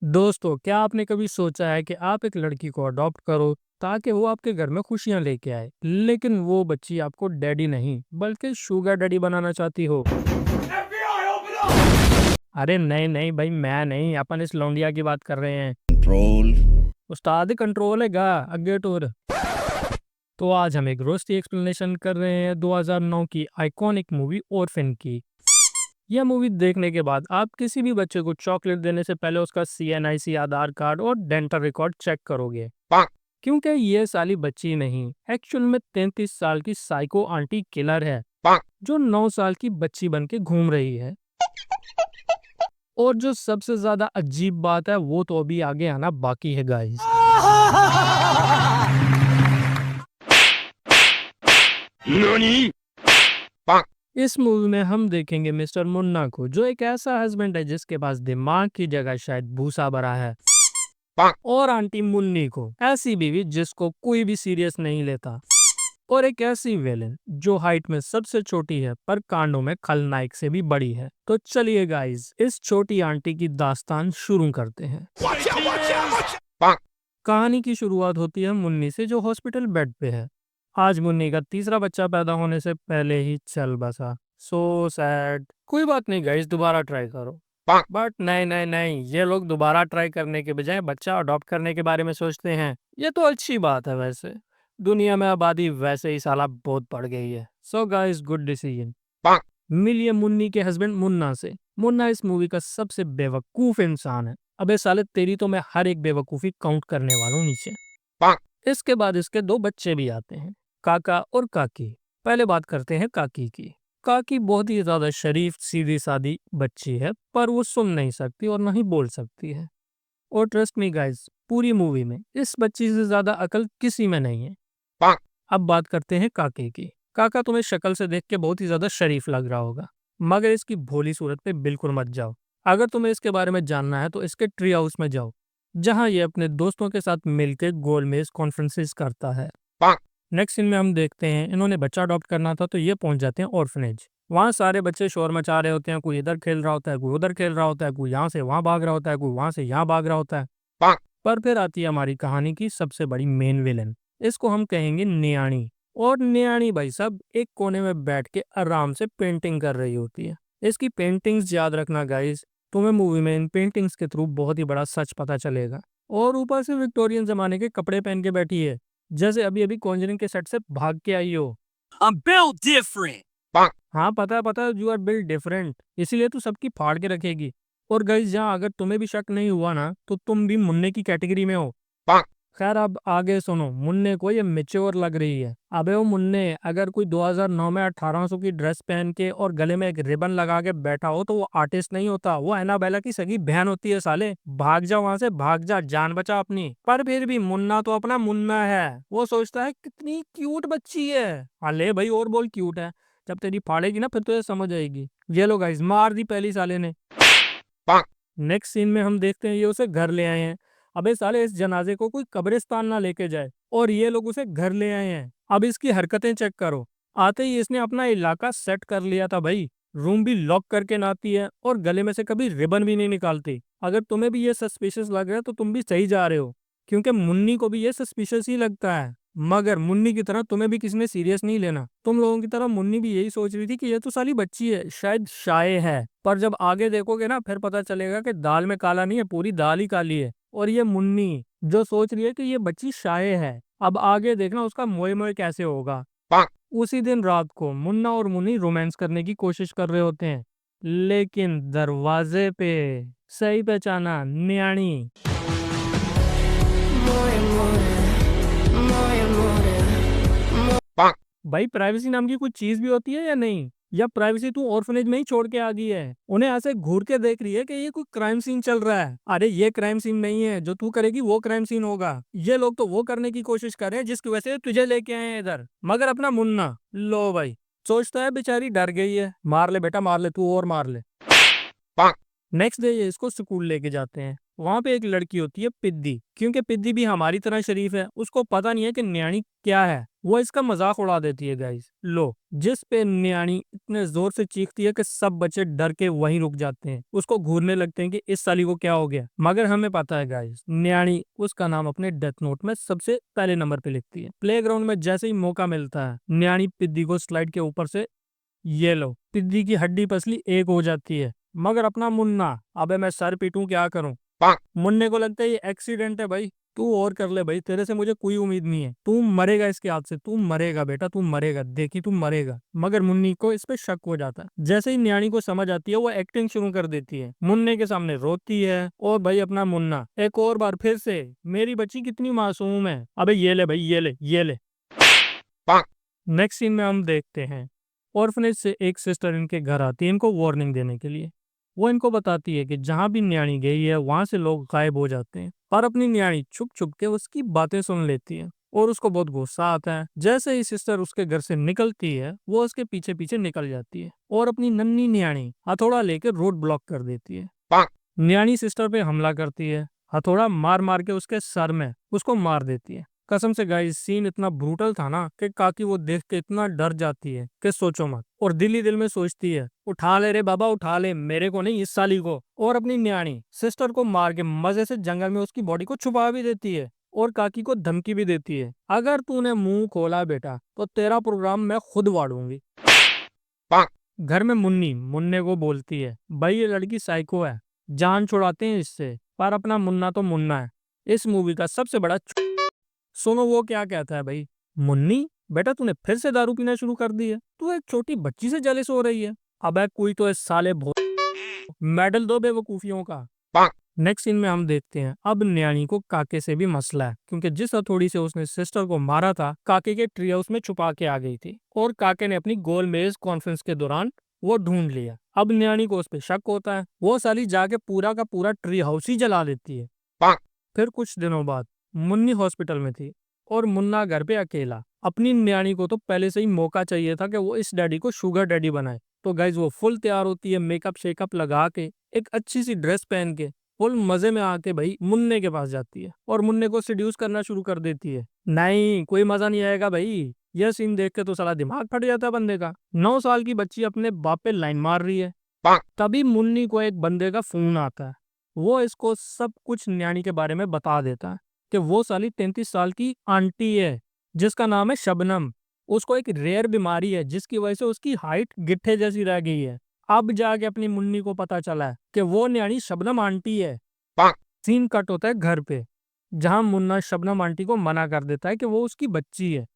दोस्तों, क्या आपने कभी सोचा है कि आप एक लड़की को अडॉप्ट करो ताकि वो आपके घर में खुशियां लेके आए, लेकिन वो बच्ची आपको डैडी नहीं बल्कि शुगर डैडी बनाना चाहती हो? अरे नहीं नहीं भाई, मैं नहीं, अपन इस लौंडिया की बात कर रहे हैं। कंट्रोल। उस्ताद कंट्रोल है गा अगे टूर। तो आज हम एक रोस्टी एक्सप्लेनेशन कर रहे हैं 2009 की आइकॉनिक मूवी ऑर्फन की। यह मूवी देखने के बाद आप किसी भी बच्चे को चॉकलेट देने से पहले उसका CNIC आधार कार्ड और डेंटल रिकॉर्ड चेक करोगे, क्योंकि ये साली बच्ची नहीं, एक्चुअल में 33 साल की साइको आंटी किलर है जो 9 साल की बच्ची बन के घूम रही है। और जो सबसे ज्यादा अजीब बात है वो तो अभी आगे आना बाकी है गाइस। ननी? इस मूवी में हम देखेंगे मिस्टर मुन्ना को, जो एक ऐसा हस्बैंड है जिसके पास दिमाग की जगह शायद भूसा भरा है, और आंटी मुन्नी को, ऐसी बीवी जिसको कोई भी सीरियस नहीं लेता, और एक ऐसी विलेन जो हाइट में सबसे छोटी है पर कांडों में खलनायक से भी बड़ी है। तो चलिए गाइस, इस छोटी आंटी की दास्तान शुरू करते हैं। कहानी की शुरुआत होती है मुन्नी से, जो हॉस्पिटल बेड पे है। आज मुन्नी का तीसरा बच्चा पैदा होने से पहले ही चल बसा। So sad. कोई बात नहीं गाइस, दोबारा ट्राई करो। बट नहीं नहीं नहीं, ये लोग दोबारा ट्राई करने के बजाय बच्चा अडॉप्ट करने के बारे में सोचते हैं। ये तो अच्छी बात है, वैसे दुनिया में आबादी वैसे ही साला बहुत बढ़ गई है। So guys, good decision. मिलिए मुन्नी के हस्बैंड मुन्ना से। मुन्ना इस मूवी का सबसे बेवकूफ इंसान है। अबे साले, तेरी तो मैं हर एक बेवकूफी काउंट करने वाला हूँ नीचे। इसके बाद इसके दो बच्चे भी आते हैं, काका और काकी। पहले बात करते हैं काकी की। काकी बहुत ही ज्यादा शरीफ सीधी सादी बच्ची है, पर वो सुन नहीं सकती और ना ही बोल सकती है। और ट्रस्ट मी गाइस, पूरी मूवी में इस बच्ची से ज्यादा अकल किसी में नहीं है। अब बात करते हैं काके की। काका तुम्हें शक्ल से देख के बहुत ही ज्यादा शरीफ लग रहा होगा, मगर इसकी भोली सूरत पे बिल्कुल मत जाओ। अगर तुम्हें इसके बारे में जानना है तो इसके ट्री हाउस में जाओ, जहां ये अपने दोस्तों के साथ मिलकर गोलमेज कॉन्फ्रेंसेस करता है। नेक्स्ट सीन में हम देखते हैं इन्होंने बच्चा अडॉप्ट करना था, तो ये पहुंच जाते हैं ऑर्फनेज। वहाँ सारे बच्चे शोर मचा रहे होते हैं, कोई इधर खेल रहा होता है, कोई उधर खेल रहा होता है, कोई यहाँ से वहां भाग रहा होता है, कोई वहां से यहाँ भाग रहा होता है। पर फिर आती है हमारी कहानी की सबसे बड़ी मेन विलेन। इसको हम कहेंगे न्याणी। और न्याणी भाई साहब एक कोने में बैठ के आराम से पेंटिंग कर रही होती है। इसकी पेंटिंग्स याद रखना गाइस, तुम्हें मूवी में इन पेंटिंग्स के थ्रू बहुत ही बड़ा सच पता चलेगा। और ऊपर से विक्टोरियन जमाने के कपड़े पहन के बैठी है, जैसे अभी अभी कॉन्जरिंग के सेट से भाग के आई हो। I'm built different. हाँ पता है, यू आर बिल्ड डिफरेंट, इसीलिए तू सबकी फाड़ के रखेगी। और गाइस, जहाँ अगर तुम्हें भी शक नहीं हुआ ना, तो तुम भी मुन्ने की कैटेगरी में हो। खैर, अब आगे सुनो। मुन्ने को ये मेच्योर लग रही है। अबे वो मुन्ने, अगर कोई 2009 में 1800 की ड्रेस पहन के और गले में एक रिबन लगा के बैठा हो तो वो आर्टिस्ट नहीं होता, वो एनाबेला की सगी बहन होती है साले। भाग जा वहां से, भाग जा, जान बचा अपनी। पर फिर भी मुन्ना तो अपना मुन्ना है, वो सोचता है कितनी क्यूट बच्ची है। अले भाई, और बोल क्यूट है। जब तेरी फाड़ेगी ना फिर तो ये समझ आएगी। ये लो गाइस, मार दी पहली साले ने। नेक्स्ट सीन में हम देखते हैं ये उसे घर ले आए हैं। अबे साले, इस जनाजे को कोई कब्रिस्तान ना लेके जाए, और ये लोग उसे घर ले आए हैं। अब इसकी हरकतें चेक करो। आते ही इसने अपना इलाका सेट कर लिया था भाई। रूम भी लॉक करके नहाती है और गले में से कभी रिबन भी नहीं निकालती। अगर तुम्हें भी ये सस्पिशियस लग रहा है तो तुम भी सही जा रहे हो, क्योंकि मुन्नी को भी ये सस्पिशियस ही लगता है। मगर मुन्नी की तरह तुम्हें भी किसी ने सीरियस नहीं लेना। तुम लोगों की तरह मुन्नी भी यही सोच रही थी कि ये तो साली बच्ची है, शायद शाये है। पर जब आगे देखोगे ना फिर पता चलेगा कि दाल में काला नहीं है, पूरी दाल ही काली है। और ये मुन्नी जो सोच रही है कि ये बच्ची शाये है, अब आगे देखना उसका मोए मोए कैसे होगा। उसी दिन रात को मुन्ना और मुन्नी रोमांस करने की कोशिश कर रहे होते हैं, लेकिन दरवाजे पे, सही पहचाना, न्याणी। भाई, प्राइवेसी नाम की कुछ चीज भी होती है या नहीं? या प्राइवेसी तू ऑर्फनेज में ही छोड़ के आ गई है? उन्हें ऐसे घूर के देख रही है कि ये कोई क्राइम सीन चल रहा है। अरे ये क्राइम सीन नहीं है, जो तू करेगी वो क्राइम सीन होगा। ये लोग तो वो करने की कोशिश कर रहे हैं जिसकी वजह से तुझे लेके आए हैं इधर। मगर अपना मुन्ना लो भाई, सोचता है बेचारी डर गई है। मार ले बेटा, मार ले, तू और मार ले। नेक्स्ट डे ये इसको स्कूल लेके जाते हैं। वहां पे एक लड़की होती है पिद्दी, क्योंकि पिद्दी भी हमारी तरह शरीफ है, उसको पता नहीं है कि न्याणी क्या है। वो इसका मजाक उड़ा देती है गाइस। लो, जिस पे न्याणी इतने जोर से चीखती है कि सब बच्चे डर के वहीं रुक जाते हैं, उसको घूरने लगते हैं कि इस साली को क्या हो गया। मगर हमें पता है गाइस, न्याणी उसका नाम अपने डेथ नोट में सबसे पहले नंबर पे लिखती है। प्लेग्राउंड में जैसे ही मौका मिलता है, न्याणी पिद्दी को स्लाइड के ऊपर से, ये लो, पिद्दी की हड्डी पसली एक हो जाती है। मगर अपना मुन्ना, अबे मैं सर पीटूं क्या करूं। मुन्ने को लगता है ये एक्सीडेंट है भाई, तू और कर ले भाई, तेरे से मुझे कोई उम्मीद नहीं है, तू मरेगा इसके हाथ से, तू मरेगा बेटा, तू मरेगा, देखी तू मरेगा। मगर मुन्नी को इस पे शक हो जाता है। जैसे ही न्याणी को समझ आती है, वो एक्टिंग शुरू कर देती है, मुन्ने के सामने रोती है। और भाई अपना मुन्ना एक और बार फिर से, मेरी बच्ची कितनी मासूम है, अबे ये ले भाई, ये ले, ये ले। नेक्स्ट सीन में हम देखते हैं ऑर्फनेज से एक सिस्टर इनके घर आती है इनको वार्निंग देने के लिए। वो इनको बताती है कि जहाँ भी न्याणी गई है वहां से लोग गायब हो जाते हैं। पर अपनी न्याणी छुप छुप के उसकी बातें सुन लेती है और उसको बहुत गुस्सा आता है। जैसे ही सिस्टर उसके घर से निकलती है, वो उसके पीछे पीछे निकल जाती है और अपनी नन्ही न्याणी हथौड़ा लेकर रोड ब्लॉक कर देती है। न्याणी सिस्टर पे हमला करती है, हथौड़ा मार मार के उसके सर में उसको मार देती है। कसम से गाइस, सीन इतना ब्रूटल था ना कि काकी वो देख के इतना डर जाती है कि सोचो मत। और दिल ही दिल में सोचती है, उठा ले रे बाबा, उठा ले, मेरे को नहीं, इस साली को। और अपनी न्याणी सिस्टर को मार के मजे से जंगल में उसकी बॉडी को छुपा भी देती है और काकी को धमकी भी देती है, अगर तूने मुंह खोला बेटा तो तेरा प्रोग्राम मैं खुद वाड़ूंगी। घर में मुन्नी मुन्ने को बोलती है, भाई ये लड़की साइको है, जान छुड़ाते हैं इससे। पर अपना मुन्ना तो मुन्ना है, इस मूवी का सबसे बड़ा सुनो वो क्या कहता है भाई। मुन्नी बेटा, तूने फिर से दारू पीना शुरू कर दी है, तू एक छोटी बच्ची से जेलस हो रही है। अबे कोई तो इस साले मेडल दो बेवकूफियों का। नेक्स्ट सीन में हम देखते हैं अब न्याणी को काके से भी मसला है, क्योंकि जिस हथौड़ी से उसने सिस्टर को मारा था, काके के ट्री हाउस में छुपा के आ गई थी और काके ने अपनी गोलमेज कॉन्फ्रेंस के दौरान वो ढूंढ लिया। अब न्याणी को उस पर शक होता है, वो साली जाके पूरा का पूरा ट्री हाउस ही जला देती है। फिर कुछ दिनों बाद मुन्नी हॉस्पिटल में थी और मुन्ना घर पे अकेला। अपनी न्याणी को तो पहले से ही मौका चाहिए था कि वो इस डैडी को शुगर डैडी बनाए। तो गाइज वो फुल तैयार होती है, मेकअप शेकअप लगा के, एक अच्छी सी ड्रेस पहन के, फुल मजे में आके भाई मुन्ने के पास जाती है और मुन्ने को सेड्यूस करना शुरू कर देती है। नहीं, कोई मजा नहीं आएगा भाई, यह सीन देख के तो साला दिमाग फट जाता है बंदे का। 9 साल की बच्ची अपने बाप पे लाइन मार रही है। तभी मुन्नी को एक बंदे का फोन आता है, वो इसको सब कुछ न्याणी के बारे में बता देता है कि वो साली 33 साल की आंटी है जिसका नाम है शबनम। उसको एक रेयर बीमारी है जिसकी वजह से उसकी हाइट गिट्ठे जैसी रह गई है। अब जाके अपनी मुन्नी को पता चला है कि वो न्याणी शबनम आंटी है। सीन कट होता है घर पे, जहां मुन्ना शबनम आंटी को मना कर देता है कि वो उसकी बच्ची है,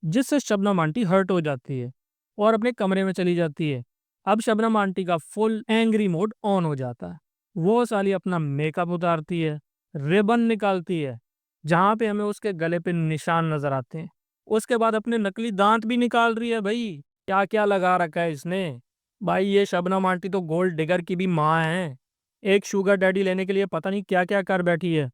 जिससे शबनम आंटी हर्ट हो जाती है और अपने कमरे में चली जाती है। अब शबनम आंटी का फुल एंग्री मोड ऑन हो जाता है। वो साली अपना मेकअप उतारती है, रिबन निकालती है जहां पे हमें उसके गले पे निशान नजर आते हैं। उसके बाद अपने नकली दांत भी निकाल रही है। भाई क्या क्या लगा रखा है इसने। भाई ये शबनम आंटी तो गोल्ड डिगर की भी माँ है, एक शुगर डैडी लेने के लिए पता नहीं क्या क्या कर बैठी है।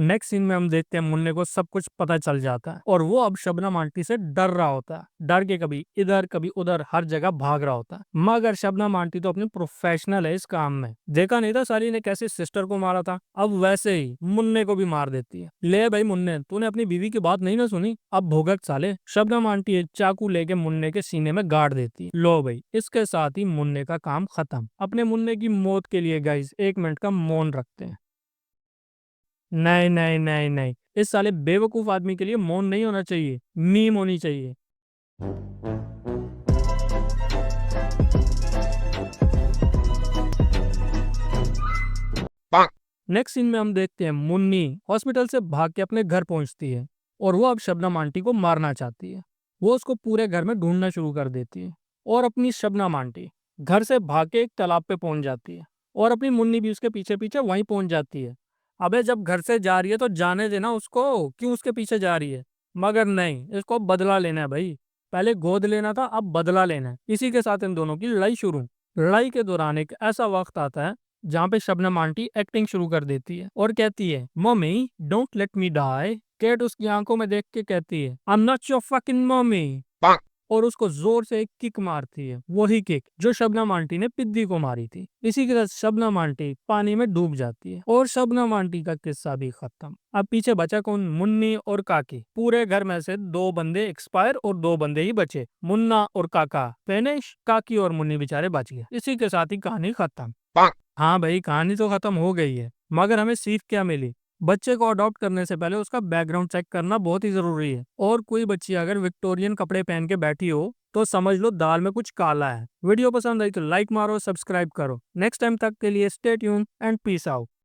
नेक्स्ट सीन में हम देखते हैं मुन्ने को सब कुछ पता चल जाता है और वो अब शबनम आंटी से डर रहा होता है। डर के कभी इधर कभी उधर हर जगह भाग रहा होता है। मगर शबनम आंटी तो अपनी प्रोफेशनल है इस काम में। देखा नहीं था साली ने कैसे सिस्टर को मारा था, अब वैसे ही मुन्ने को भी मार देती है। ले भाई मुन्ने, तूने अपनी बीवी की बात नहीं ना सुनी, अब भुगत साले। शबनम आंटी एक चाकू लेके मुन्ने के सीने में गाड़ देती है। लो भाई, इसके साथ ही मुन्ने का काम खत्म। अपने मुन्ने की मौत के लिए गाइस 1 मिनट का मौन रखते हैं। नहीं नहीं नहीं नहीं, इस साले बेवकूफ आदमी के लिए मौन नहीं होना चाहिए, मीम होनी चाहिए। नेक्स्ट सीन में हम देखते हैं मुन्नी हॉस्पिटल से भाग के अपने घर पहुंचती है और वो अब शबनम आंटी को मारना चाहती है। वो उसको पूरे घर में ढूंढना शुरू कर देती है और अपनी शबनम आंटी घर से भाग के एक तालाब पे पहुंच जाती है और अपनी मुन्नी भी उसके पीछे पीछे वहीं पहुंच जाती है। अबे जब घर से जा रही है तो जाने देना उसको, क्यों उसके पीछे जा रही है। मगर नहीं, इसको बदला लेना है भाई, पहले गोद लेना था, अब बदला लेना है। इसी के साथ इन दोनों की लड़ाई शुरू। लड़ाई के दौरान एक ऐसा वक्त आता है जहाँ पे शबनम आंटी एक्टिंग शुरू कर देती है और कहती है, mummy don't let me die. Kate उसकी आंखों में देख के कहती है, I am not your fucking mummy. और उसको जोर से एक किक मारती है, वही किक जो शबनम आंटी ने पिद्दी को मारी थी। इसी के साथ शबनम आंटी पानी में डूब जाती है और शबनम आंटी का किस्सा भी खत्म। अब पीछे बचा कौन? मुन्नी और काकी। पूरे घर में से 2 बंदे एक्सपायर और 2 बंदे ही बचे। मुन्ना और काका फिनिश, काकी और मुन्नी बेचारे बच गए। इसी के साथ ही कहानी खत्म। हाँ भाई, कहानी तो खत्म हो गई है, मगर हमें सीख क्या मिली? बच्चे को अडॉप्ट करने से पहले उसका बैकग्राउंड चेक करना बहुत ही जरूरी है। और कोई बच्ची अगर विक्टोरियन कपड़े पहन के बैठी हो तो समझ लो दाल में कुछ काला है। वीडियो पसंद आई तो लाइक मारो, सब्सक्राइब करो। नेक्स्ट टाइम तक के लिए stay tune and peace out.